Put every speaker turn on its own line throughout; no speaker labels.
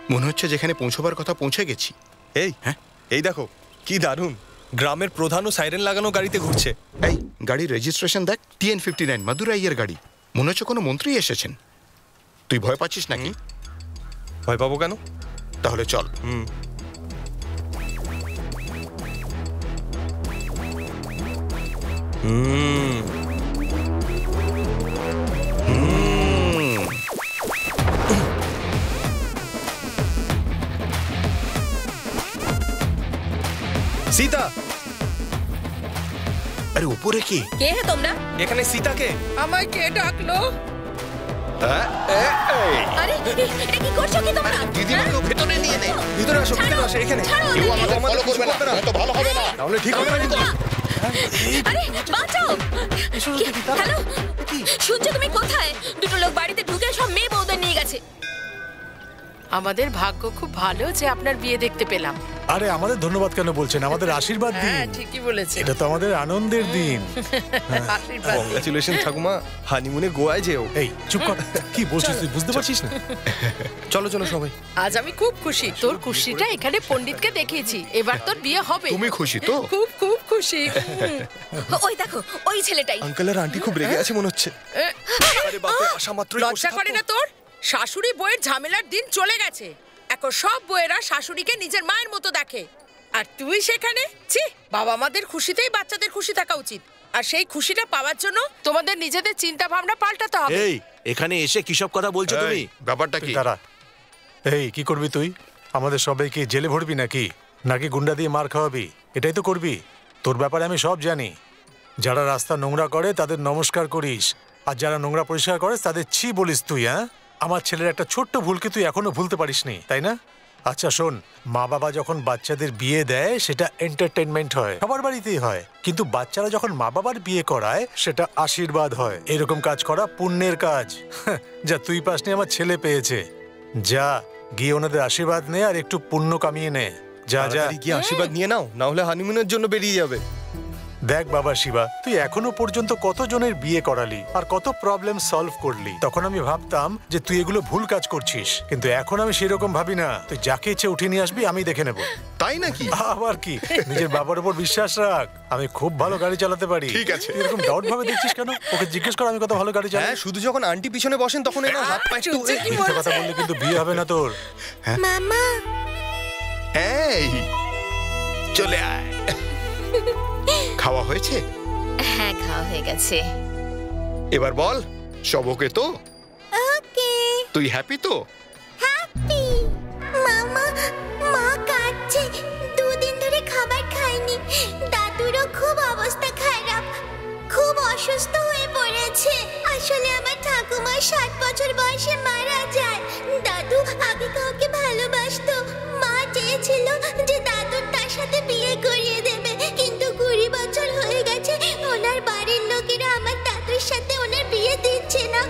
মনে হচ্ছে যেখানে পৌঁছবার কথা পৌঁছে গেছি।
এই হ্যাঁ, এই দেখো কি দারুণ, গ্রামের প্রধানও সাইরেন লাগানো গাড়িতে ঘুরছে।
এই গাড়ির রেজিস্ট্রেশন দেখ, TN59 মাদুরাইয়ের গাড়ি। মনে হচ্ছে কোনো মন্ত্রী এসেছেন। তুই ভয় পাচ্ছিস নাকি?
ভয় পাবো কেন?
তাহলে চল।
सीता,
अरे ऊपर है
কে হে তোমরা?
এখানে सीता কে?
আমায় কে ডাকলো?
আরে
এটা কি করছো কি তোমরা?
দিদিমাকে ভেতরে নিয়ে নে।
ভিতরে আসো, ভিতরে আসো, এখানে।
কেউ আমাদের ফলো করবে না, তো ভালো হবে না।
তাহলে ঠিক হবে না কিন্তু।
আরে বাঁচাও! হ্যালো, শুনছো তুমি কোথায়? দুটো লোক বাড়িতে ঢুকে সব মেয়ে বউদের নিয়ে গেছে।
আমাদের ভাগ্য খুব ভালো যে আপনার বিয়ে দেখতে পেলাম।
আরে আমাদের ধন্যবাদ কেন বলছেন, আমাদের আশীর্বাদ দিন।
হ্যাঁ ঠিকই বলেছেন,
এটা তো আমাদের আনন্দের দিন।
আশীর্বাদ দিন।
কংগ্রাচুলেশন ঠাকুমা, হানিমুনে গোয়ায় যেও।
এই চুপ কর, কি বলছিস তুই বুঝতে পারছিস না?
চলো চলো সবাই।
আজ আমি খুব খুশি, তোর খুশিটা এখানে পণ্ডিতকে দেখিয়েছি, এবার তোর বিয়ে হবে।
তুমি খুশি তো?
খুব খুব খুশি।
ওই দেখো, ওই ছেলেটাই।
আঙ্কেল আর আন্টি খুব রেগে আছে মনে হচ্ছে। আরে বাপরে, আসা মাত্রই
লজ্জা করে না তোর? শাশুড়ি বউয়ের ঝামেলার দিন চলে গেছে, এখন সব বউয়েরা শাশুড়িকে নিজের মায়ের মতো দেখে, আর তুই সেখানে? ছি, বাবা মাদের খুশিতেই বাচ্চাদের খুশি থাকা উচিত, আর সেই খুশিটা পাওয়ার জন্য তোমাদের নিজেদের চিন্তা ভাবনা পাল্টাতে হবে।
এই এখানে এসে কিসব কথা বলছো তুমি?
ব্যাপারটা কি?
দাঁড়া, এই কি করবি তুই? আমাদের সবাইকে জেলে ভরবি নাকি নাকি গুন্ডা দিয়ে মার খাওয়াবি? এটাই তো করবি। তোর ব্যাপারে আমি সব জানি। যারা রাস্তা নোংরা করে তাদের নমস্কার করিস, আর যারা নোংরা পরিষ্কার করে তাদের ছি বলিস তুই। হ্যাঁ, আমার ছেলের একটা ছোট্ট ভুলকে তুই এখনো ভুলতে পারিসনি, তাই না? আচ্ছা শোন, মা বাবা যখন বাচ্চাদের বিয়ে দেয় সেটা এন্টারটেনমেন্ট হয়, সবার বাড়িতেই হয়, কিন্তু বাচ্চারা যখন মা বাবার বিয়ে করায় সেটা আশীর্বাদ হয়। এরকম কাজ করা পুণ্যের কাজ। যা তুই পাসনি, আমার ছেলে পেয়েছে। যা গিয়ে ওনাদের আশীর্বাদ নে আর একটু পুণ্য কামিয়ে নে। যা যা
গিয়ে আশীর্বাদ নিয়ে নাও, না হলে হানিমুনের জন্য বেরিয়ে যাবে।
দেখ বাবা শিবা, তুই এখনো পর্যন্ত কতজনের বিয়ে করালি আর কত প্রবলেম সলভ করলি। তখন আমি ভাবতাম যে তুই এগুলো ভুল কাজ করছিস, কিন্তু এখন আমি সেরকম ভাবি না। তুই যাকে ইচ্ছে উঠিয়ে নিয়ে আসবি, আমি দেখে নেব।
তাই নাকি?
আবার কি, নিজের বাবার উপর বিশ্বাস রাখ। আমি খুব ভালো গাড়ি চালাতে পারি।
ঠিক আছে।
তুই এরকম ডাউট ভাবে দেখছিস কেন? ওকে জিজ্ঞেস কর আমি কত ভালো গাড়ি চালাই।
হ্যাঁ, শুধু যখন আন্টি পিছনে বসেন তখন এনা হাত পা একটু
মিথ্যে কথা বললে কিন্তু বিয়ে হবে না তোর।
মামা,
এই চলে আয়। খাওয়া হয়েছে?
হ্যাঁ খাওয়া হয়ে গেছে।
এবার বল, সব ওকে তো?
ওকে।
তুই হ্যাপি তো?
হ্যাপি। মামা, মা কাঁদছে, দুদিন ধরে খাবার খায়নি। দাদুরও খুব অবস্থা খারাপ, খুব অসুস্থ হয়ে পড়েছে। আসলে আমার ঠাকুমা 60 বছর বয়সে মারা যায়। দাদু আগে কাউকে ভালোবাসতো, মা চেয়েছিল যে দাদুর তার সাথে বিয়ে করিয়ে দেবে, কিন্তু 20 বছর হয়ে গেছে ওনার বাড়ির লোকেরা আমার দাদুর সাথে ওনার বিয়ে দিচ্ছে না।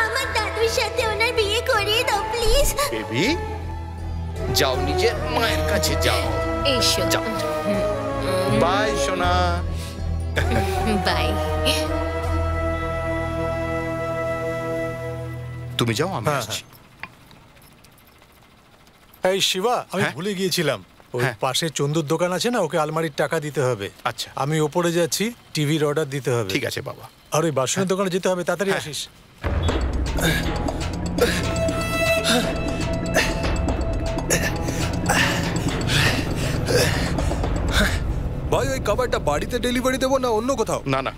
আমার দাদুর সাথে ওনার বিয়ে করিয়ে দাও প্লিজ।
বেবি, যাও নিজের মায়ের কাছে যাও।
এসো।
যাও। বাই সোনা।
বাই।
তুমি যাও, আমি আসছি।
এই শিবা, আমি ভুলে গিয়েছিলাম, ওই পাশে চন্দুর দোকান আছে না, ওকে আলমারির টাকা দিতে হবে।
আচ্ছা,
আমি ওপরে যাচ্ছি, টিভির অর্ডার দিতে হবে।
ঠিক আছে বাবা।
আর ওই বাসনের দোকানে যেতে হবে, তাড়াতাড়ি আসিস।
ভাই, ওই খাবারটা বাড়িতে ডেলিভারি দেবো না অন্য কোথাও?
না না,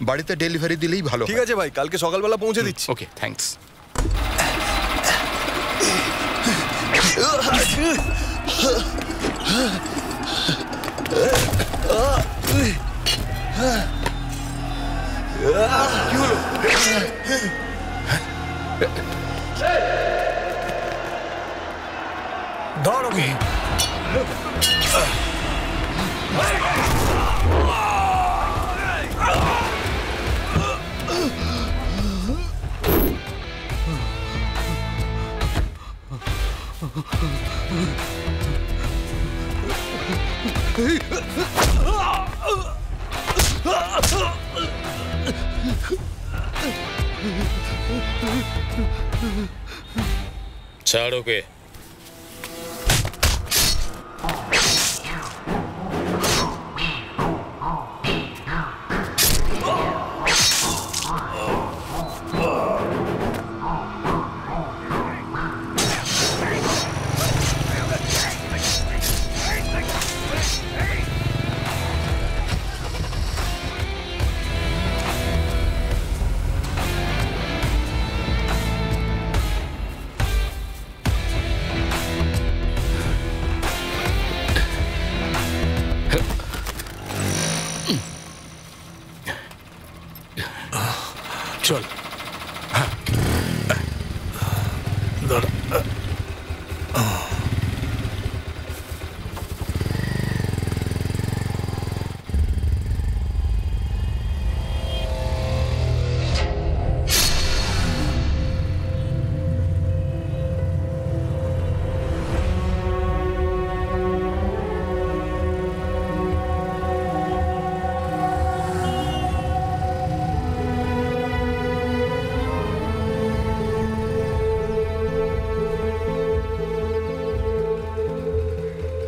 বাড়িতে ডেলিভারি দিলেই ভালো।
ঠিক আছে ভাই, কালকে সকালবেলা পৌঁছে দিচ্ছি।
ওকে, থ্যাঙ্কস। কি হলো?
ধর ওকে।
ছাড় ওকে।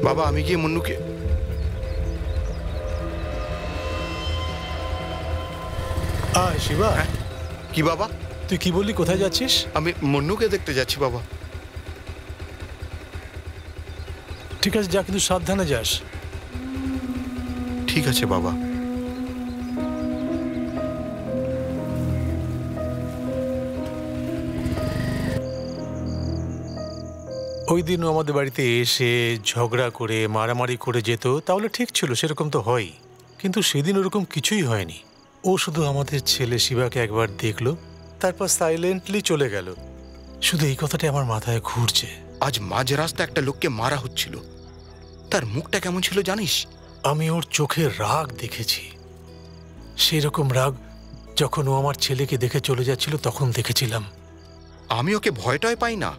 বাবা আমি গিয়ে মুন্নুকে
শিবা,
কি বাবা?
তুই কি বললি, কোথায় যাচ্ছিস?
আমি মুন্নুকে দেখতে যাচ্ছি বাবা।
ঠিক আছে যা, কিন্তু সাবধানে যাস।
ঠিক আছে বাবা।
ওই দিন ও আমাদের বাড়িতে এসে ঝগড়া করে মারামারি করে যেত, তাহলে ঠিক ছিল, সেরকম তো হয়। কিন্তু সেদিন ওরকম কিছুই হয়নি। ও শুধু আমাদের ছেলে শিবাকে একবার দেখলো, তারপর সাইলেন্টলি চলে গেল। শুধু এই কথাটা আমার মাথায় ঘুরছে।
আজ মাঝ রাস্তা একটা লোককে মারা হচ্ছিল, তার মুখটা কেমন ছিল জানিস?
আমি ওর চোখে রাগ দেখেছি, সেই রকম রাগ যখন ও আমার ছেলেকে দেখে চলে যাচ্ছিল তখন দেখেছিলাম।
আমি ওকে ভয়টাই পাই না।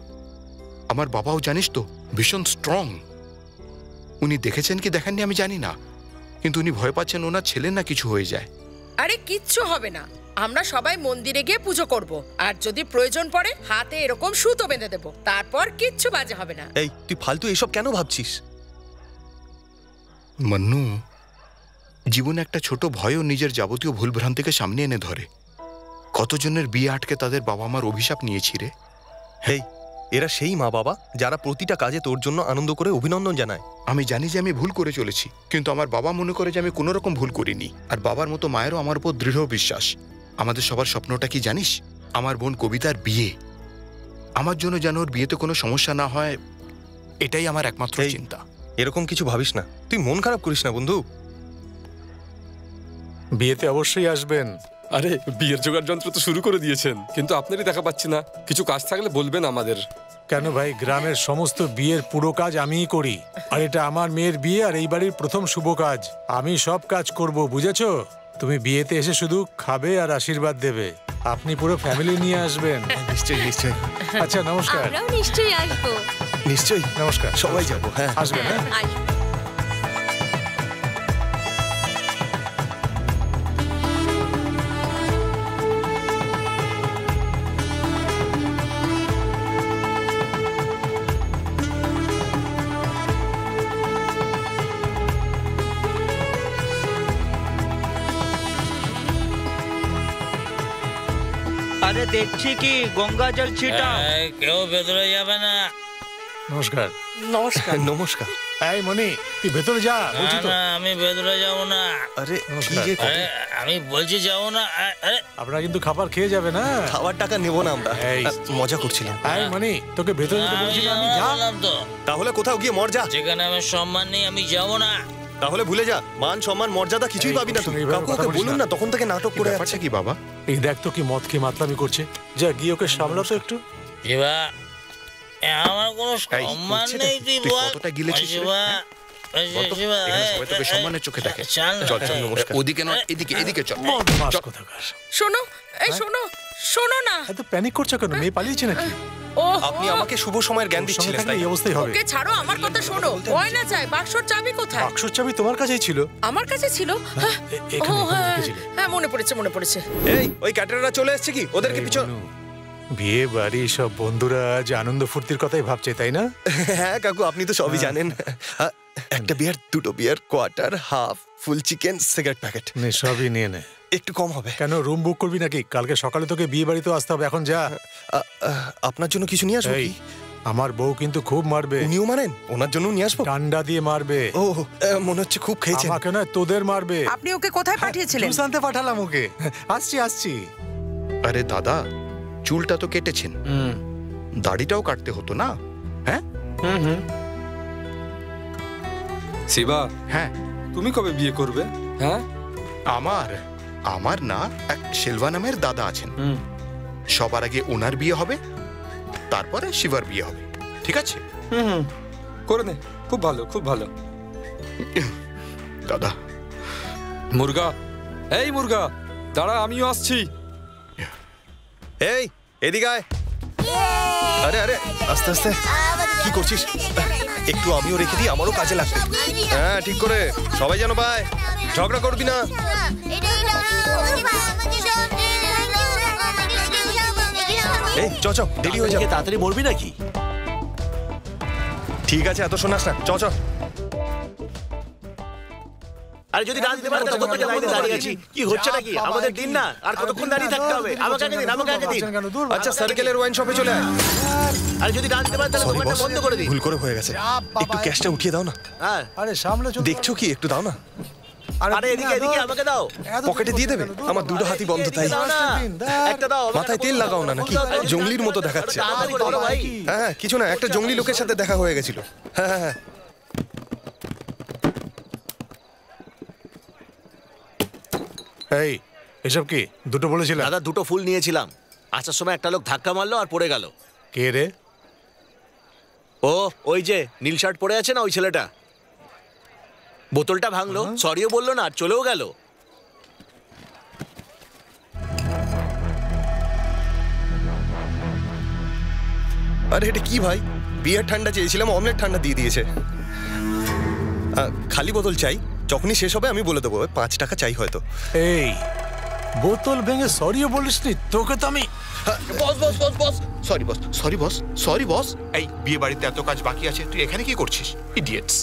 আমার বাবাও জানিস তো ভীষণ স্ট্রং। উনি দেখেছেন কি দেখেননি আমি জানি না, কিন্তু উনি ভয় পাচ্ছেন ওনার ছেলে না কিছু হয়ে যায়।
আরে কিচ্ছু হবে না, আমরা সবাই মন্দিরে গিয়ে পুজো করব, আর যদি প্রয়োজন পড়ে হাতে এরকম সুতো বেঁধে দেব, তারপর কিচ্ছু বাজে হবে না।
এই তুই ফালতু এসব কেন ভাবছিস?
মন্নু, জীবনে একটা ছোট ভয়ও নিজের যাবতীয় ভুলভ্রান্তিকে সামনে এনে ধরে। কতজনের বিয়ে আটকে তাদের বাবা মার অভিশাপ নিয়েছি রে।
এই এরা সেই মা বাবা যারা প্রতিটা কাজে তোর জন্য আনন্দ করে অভিনন্দন জানায়।
আমি জানি যে আমি ভুল করে চলেছি, কিন্তু আমার বাবা মনে করে যে আমি কোনো রকম ভুল করিনি। আর বাবার মতো মায়েরও আমার উপর দৃঢ় বিশ্বাস। আমাদের সবার স্বপ্নটা কি জানিস? আমার বোন কবিতার বিয়ে। আমার জন্য যেন ওর বিয়েতে কোনো সমস্যা না হয়, এটাই আমার একমাত্র চিন্তা।
এরকম কিছু ভাবিস না, তুই মন খারাপ করিস না বন্ধু।
বিয়েতে অবশ্যই আসবেন।
আরে বিয়ের জোগাড় যন্ত্র তো শুরু করে দিয়েছেন, কিন্তু আপনারই দেখা পাচ্ছি না। কিছু কাজ থাকলে বলবেন আমাদের।
কেন ভাই, গ্রামের সমস্ত বিয়ের পুরো কাজ আমিই করি। আর এটা আমার মেয়ের বিয়ে, আর এই বাড়ির প্রথম শুভ কাজ। আমি সব কাজ করব, বুঝেছো? তুমি বিয়েতে এসে শুধু খাবে আর আশীর্বাদ দেবে। আপনি পুরো ফ্যামিলি নিয়ে আসবেন।
নিশ্চয়ই নিশ্চয়ই।
আচ্ছা নমস্কার।
আমরাও নিশ্চয়ই আসবো।
নিশ্চয়ই
নমস্কার।
সবাই যাবো। হ্যাঁ
আসবেন। হ্যাঁ
আসবো।
আরে দেখছি কি গঙ্গা জল ছিটাও।
কেউ ভেতরে যাবে না।
নমস্কার।
নমস্কার।
নমস্কার।
এই মনি, তুই ভেতরে যা, বলছি তো।
না, আমি ভেতরে যাবো না।
আরে
নমস্কার।
কি যে
আরে আমি বলছি যাবো না। আরে
আপনারা কিন্তু খাবার খেয়ে যাবে না।
খাবার টাকা নেবো না আমরা,
এই।
মজা করছিলাম।
এই মনি, তোকে ভেতরে যেতে বলছি না আমি, যা।
বললাম তো,
তাহলে কোথাও গিয়ে মর যা।
যেখানে আমার সম্মান নেই আমি যাবো না।
তাহলে ভুলে যা, মান সম্মান মর্যাদা কিছুই
এই,
পাবি না
তোর
তুই।
সঙ্গে এইভাবে
কাকু
কথা
ওকে
বলিস
বলুন
না।
না, তখন থেকে নাটক করে
ব্যাপারটা
যাচ্ছে।
কি বাবা?
এই দেখ তো কি মদ খেয়ে মাতলামি করছে। যা গিয়ে ওকে সামলা তো একটু।
শিবা, আমার কোনো
এই,
সম্মান
করছেটা
নেই,
কি?
তুই
তুই
বল।
কতটা গিলেছিস রে?
শিবা,
বলতো,
শিবা,
এখানে সবাই তোকে সম্মানের চোখে দেখে।
চল না।
চল চল, ওদিকে নয়, এদিকে এদিকে চল।
বদমাশ
চল।
কোথাকার।
শোনো, এই শোনো, শোনো না।
এত প্যানিক করছো কেন? মেয়ে পালিয়েছে নাকি?
ও
আপনি আমাকে শুভ সময়ের জ্ঞান
সঙ্গে
দিচ্ছিলেন
থাকলে
তাই?
এই অবস্থাই হবে।
ওকে ছাড়ো, আমার কথা শোনো। গয়না চাই, বাক্সর চাবি কোথায়?
বাক্সর চাবি তোমার কাছেই ছিল।
আমার কাছে ছিল। হ্যাঁ,
এখানে
ও, হ্যাঁ,
রেখেছিলে।
হ্যাঁ, মনে পড়েছে, মনে পড়েছে।
এই ওই ক্যাটারাররা চলে এসেছে কি? ওদেরকে
এই
পিছন।
মনু, বিয়ে বাড়ি সব বন্ধুরা আজ আনন্দ ফুর্তির কথাই ভাবছে, তাই না?
হ্যাঁ কাকু, আপনি তো সবই জানেন। একটা বিয়ার, দুটো beer, quarter, half, full chicken, cigarette packet.
নে, সবই নিয়ে নে।
একটু কম হবে।
কেন, রুম বুক করবি নাকি? কালকে সকালে তোকে বিয়ে বাড়িতে আসতে হবে। এখন যা।
আপনার জন্য কিছু নিয়ে আসবো
এই,
কি?
আমার বউ কিন্তু খুব মারবে।
উনিও মানেন? ওনার জন্য নিয়ে আসবো?
ডান্ডা দিয়ে মারবে।
ও মনে হচ্ছে খুব খেয়েছেন।
আমাকে নয়, তোদের মারবে।
আপনি ওকে কোথায় পাঠিয়েছিলেন?
জুস আনতে পাঠালাম ওকে। আসছি আসছি।
আরে দাদা, চুলটা তো কেটেছেন, দাড়িটাও কাটতে হতো না? হ্যাঁ
শিবা,
হ্যাঁ।
তুমি কবে বিয়ে করবে? হ্যাঁ,
আমার না, এক শেলভা নামের দাদা আছেন। সবার আগে ওনার বিয়ে হবে, তারপরে শিবার বিয়ে হবে। ঠিক ঠিক আছে?
করে নে, খুব ভালো, খুব ভালো।
দাদা,
মুরগা, এই মুরগা, দাঁড়া, আমিও আসছি।
এই এদিকে আয়। আরে আরে আস্তে আস্তে, কি করছিস? একটু আমিও রেখে দিই, আমারও কাজে লাগবে। হ্যাঁ ঠিক করে, সবাই যেন পায়। ঝগড়া করবি না। এই চ চ, দেরি হয়ে যাবে।
তাড়াতাড়ি মরবি নাকি?
ঠিক আছে, এত শোনাস না, চ চ।
আরে যদি না দিতে পারে তখন থেকে লাইনে দাঁড়িয়ে আছি। কি হচ্ছে নাকি? আমাদের দিন না, আর কতক্ষণ দাঁড়িয়ে থাকতে হবে? আমাকে আগে দিন, আমাকে আগে দিন।
আচ্ছা, সার্কেলের ওয়াইন শপে চলে আয়।
আরে যদি না দিতে পারে তাহলে
সরি
দোকানটা
বস,
বন্ধ করে দিন।
ভুল করে হয়ে গেছে। একটু ক্যাশটা উঠিয়ে দাও না।
হ্যাঁ,
আরে সামলে চল।
দেখছো কি? একটু দাও না।
আরে এদিকে এদিকে আমাকে দাও।
পকেটে দিয়ে দেবে? আমার দুটো হাতই বন্ধ, তাই।
দাও না, একটা দাও।
মাথায় তেল লাগাও না নাকি? জঙ্গলির মতো দেখাচ্ছে।
তাড়াতাড়ি করো ভাই।
হ্যাঁ হ্যাঁ, কিছু না, একটা জঙ্গলি লোকের সাথে দেখা হয়ে গেছিল। হ্যাঁ হ্যাঁ হ্যাঁ।
এই এসব কি দুটো বলেছিলাম?
দাদা দুটো ফুল নিয়েছিলাম, আসার সময় একটা লোক ধাক্কা মারলো আর পড়ে গেল।
কে রে?
ও ওই যে নীল শার্ট পরে আছে না, ওই ছেলেটা। বোতলটা ভাঙলো, সরিও বললো না, আর চলেও গেল।
আরে এটা কি ভাই? বিয়ার ঠান্ডা চেয়েছিলাম, অমলেট ঠান্ডা দিয়ে দিয়েছে। খালি বোতল চাই, যখনই শেষ হবে আমি বলে দেবো। 5 টাকা চাই হয়তো।
এই বোতল ভেঙে সরিও বলিসনি? তোকে তো আমি...
boss boss boss boss, sorry boss, sorry boss, sorry boss. এই বিয়ে বাড়িতে এত কাজ বাকি আছে, তুই এখানে কি করছিস? ইডিয়েটস।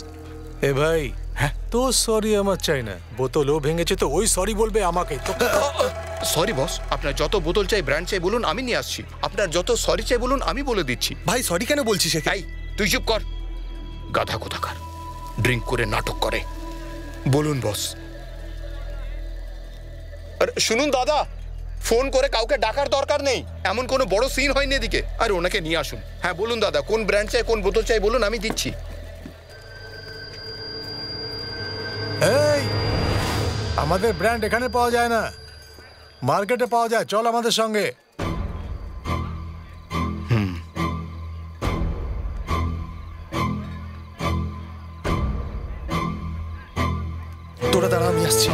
এ ভাই, হ্যাঁ তো সরি আমার চাই না। বোতলও ভেঙেছে তো ওই সরি বলবে আমাকে।
সরি বস, আপনার যত বোতল চাই, ব্র্যান্ড চাই বলুন, আমি নিয়ে আসছি। আপনার যত সরি চাই বলুন, আমি বলে দিচ্ছি।
ভাই সরি কেন বলছিস?
এই তুই চুপ কর, গাধা কোথাকার। ড্রিঙ্ক করে নাটক করে। বলুন বস। আরে শুনুন দাদা, ফোন করে কাউকে ডাকার দরকার নেই, এমন কোনো বড় সিন হয়নি এদিকে। আরে ওনাকে নিয়ে আসুন। হ্যাঁ বলুন দাদা, কোন ব্র্যান্ড চাই, কোন বোতল চাই বলুন, আমি দিচ্ছি।
এই আমাদের ব্র্যান্ড এখানে পাওয়া যায় না, মার্কেটে পাওয়া যায়। চল আমাদের সঙ্গে।
তোরা দাঁড়া, আমি আসছি।